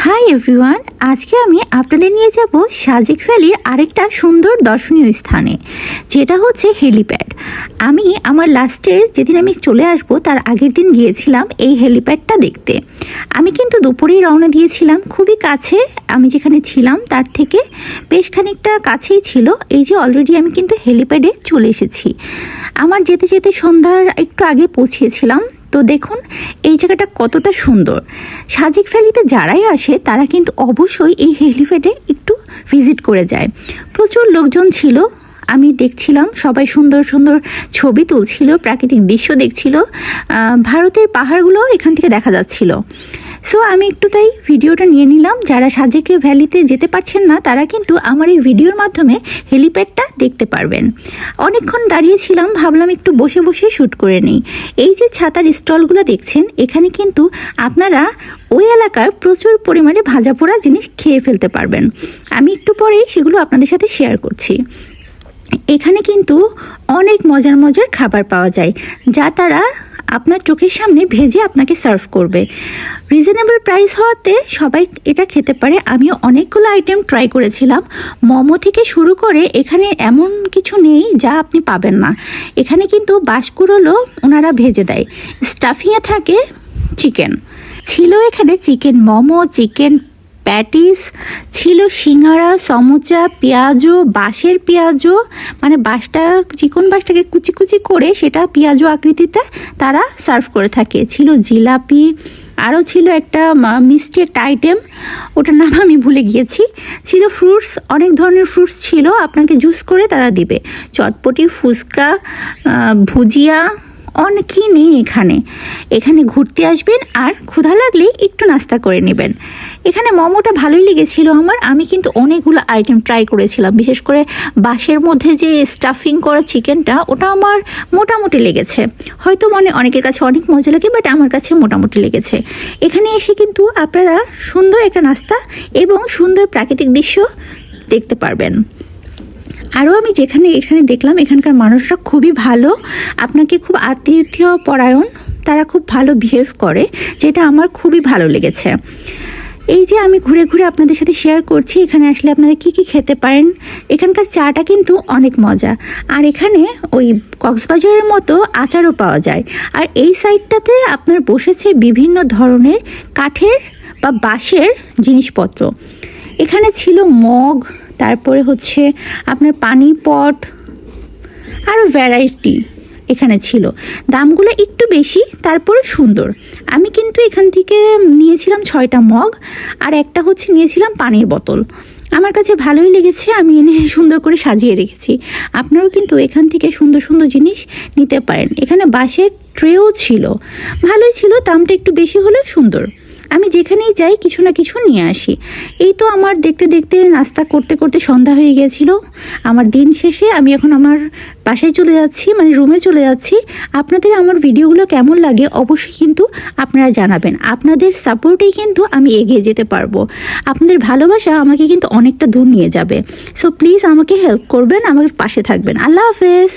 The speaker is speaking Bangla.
হাই এভরিওয়ান, আজকে আমি আপনাদের নিয়ে যাব সাজেক ভ্যালির আরেকটা সুন্দর দর্শনীয় স্থানে, যেটা হচ্ছে হেলিপ্যাড। আমি আমার লাস্টের যেদিন আমি চলে আসব তার আগের দিন গিয়েছিলাম এই হেলিপ্যাডটা দেখতে। আমি কিন্তু দুপুরেই রওনা দিয়েছিলাম, খুবই কাছে, আমি যেখানে ছিলাম তার থেকে বেশ খানিকটা কাছেই ছিল। এই যে অলরেডি আমি কিন্তু হেলিপ্যাডে চলে এসেছি। আমার যেতে যেতে সন্ধ্যার একটু আগে পৌঁছেছিলাম। তো দেখুন এই জায়গাটা কতটা সুন্দর। সাজেক ভ্যালিতে যারাই আসে তারা কিন্তু অবশ্যই এই হেলিপ্যাডে একটু ভিজিট করে যায়। প্রচুর লোকজন ছিল, আমি দেখছিলাম সবাই সুন্দর সুন্দর ছবি তুলছিল, প্রাকৃতিক দৃশ্য দেখছিল, ভারতের পাহাড়গুলো এখান থেকে দেখা যাচ্ছিল। সো আমি একটু তাই ভিডিওটা নিয়ে নিলাম। যারা সাজেক ভ্যালিতে যেতে পারছেন না তারা কিন্তু আমার এই ভিডিওর মাধ্যমে হেলিপ্যাডটা দেখতে পারবেন। অনেকক্ষণ দাঁড়িয়েছিলাম, ভাবলাম একটু বসে বসে শ্যুট করে নিই। এই যে ছাতার স্টলগুলো দেখছেন, এখানে কিন্তু আপনারা ওই এলাকার প্রচুর পরিমাণে ভাজা পোড়া জিনিস খেয়ে ফেলতে পারবেন। আমি একটু পরেই সেগুলো আপনাদের সাথে শেয়ার করছি। এখানে কিন্তু অনেক মজার মজার খাবার পাওয়া যায়, যা তারা আপনার চোখের সামনে ভেজে আপনাকে সার্ভ করবে। রিজনেবল প্রাইস হওয়াতে সবাই এটা খেতে পারে। আমিও অনেকগুলো আইটেম ট্রাই করেছিলাম। মোমো থেকে শুরু করে এখানে এমন কিছু নেই যা আপনি পাবেন না। এখানে কিন্তু বাঁশকুড়োলও ওনারা ভেজে দেয়। স্টাফিংয়ে থাকে চিকেন, ছিল এখানে চিকেন মোমো, চিকেন প্যাটিস ছিল, সিঙ্গারা, সমুচা, পেঁয়াজও, বাঁশের পেঁয়াজও, মানে বাঁশটা চিকন বাঁশটাকে কুচি কুচি করে সেটা পেঁয়াজও আকৃতিতে তারা সার্ভ করে থাকে। ছিল জিলাপি, আরও ছিল একটা মিষ্টি একটা আইটেম, ওটার নাম আমি ভুলে গিয়েছি। ছিল ফ্রুটস, অনেক ধরনের ফ্রুটস ছিল, আপনাকে জুস করে তারা দিবে। চটপটি, ফুচকা, ভুজিয়া, অনেকই নেই এখানে। এখানে ঘুরতে আসবেন আর ক্ষুধা লাগলেই একটু নাস্তা করে নেবেন। এখানে মোমোটা ভালোই লেগেছিল আমার। আমি কিন্তু অনেকগুলো আইটেম ট্রাই করেছিলাম, বিশেষ করে বাঁশের মধ্যে যে স্টাফিং করা চিকেনটা, ওটা আমার মোটামুটি লেগেছে। হয়তো অনেকের কাছে অনেক মজা লাগে, বাট আমার কাছে মোটামুটি লেগেছে। এখানে এসে কিন্তু আপনারা সুন্দর একটা নাস্তা এবং সুন্দর প্রাকৃতিক দৃশ্য দেখতে পারবেন। আরও আমি এখানে দেখলাম এখানকার মানুষরা খুবই ভালো, আপনাকে খুব আতিথ্য পরায়ণ, তারা খুব ভালো বিহেভ করে, যেটা আমার খুবই ভালো লেগেছে। এই যে আমি ঘুরে ঘুরে আপনাদের সাথে শেয়ার করছি এখানে আসলে আপনারা কি কি খেতে পারেন। এখানকার চাটা কিন্তু অনেক মজা। আর এখানে ওই কক্সবাজারের মতো আচারও পাওয়া যায়। আর এই সাইডটাতে আপনার বসেছে বিভিন্ন ধরনের কাঠের বা বাঁশের জিনিসপত্র। এখানে ছিল মগ, তারপরে হচ্ছে আপনার পানি পট, আরও ভ্যারাইটি এখানে ছিল। দামগুলো একটু বেশি, তারপরে সুন্দর। আমি কিন্তু এখান থেকে নিয়েছিলাম 6টা মগ, আর একটা হচ্ছে নিয়েছিলাম পানির বোতল। আমার কাছে ভালোই লেগেছে, আমি এনে সুন্দর করে সাজিয়ে রেখেছি। আপনারাও কিন্তু এখান থেকে সুন্দর সুন্দর জিনিস নিতে পারেন। এখানে বাঁশের ট্রেও ছিল, ভালোই ছিল, দামটা একটু বেশি হলেও সুন্দর। আমি যেখানেই যাই কিছু না কিছু নিয়ে আসি। এই তো আমার দেখতে দেখতে নাস্তা করতে করতে সন্ধ্যা হয়ে গিয়েছিল। আমার দিন শেষে আমি এখন আমার বাসায় চলে যাচ্ছি, মানে রুমে চলে যাচ্ছি। আপনাদের আমার ভিডিওগুলো কেমন লাগে অবশ্যই কিন্তু আপনারা জানাবেন। আপনাদের সাপোর্টেই কিন্তু আমি এগিয়ে যেতে পারবো। আপনাদের ভালোবাসা আমাকে কিন্তু অনেকটা দূর নিয়ে যাবে। সো প্লিজ আমাকে হেল্প করবেন, আমার পাশে থাকবেন। আল্লাহ হাফেজ।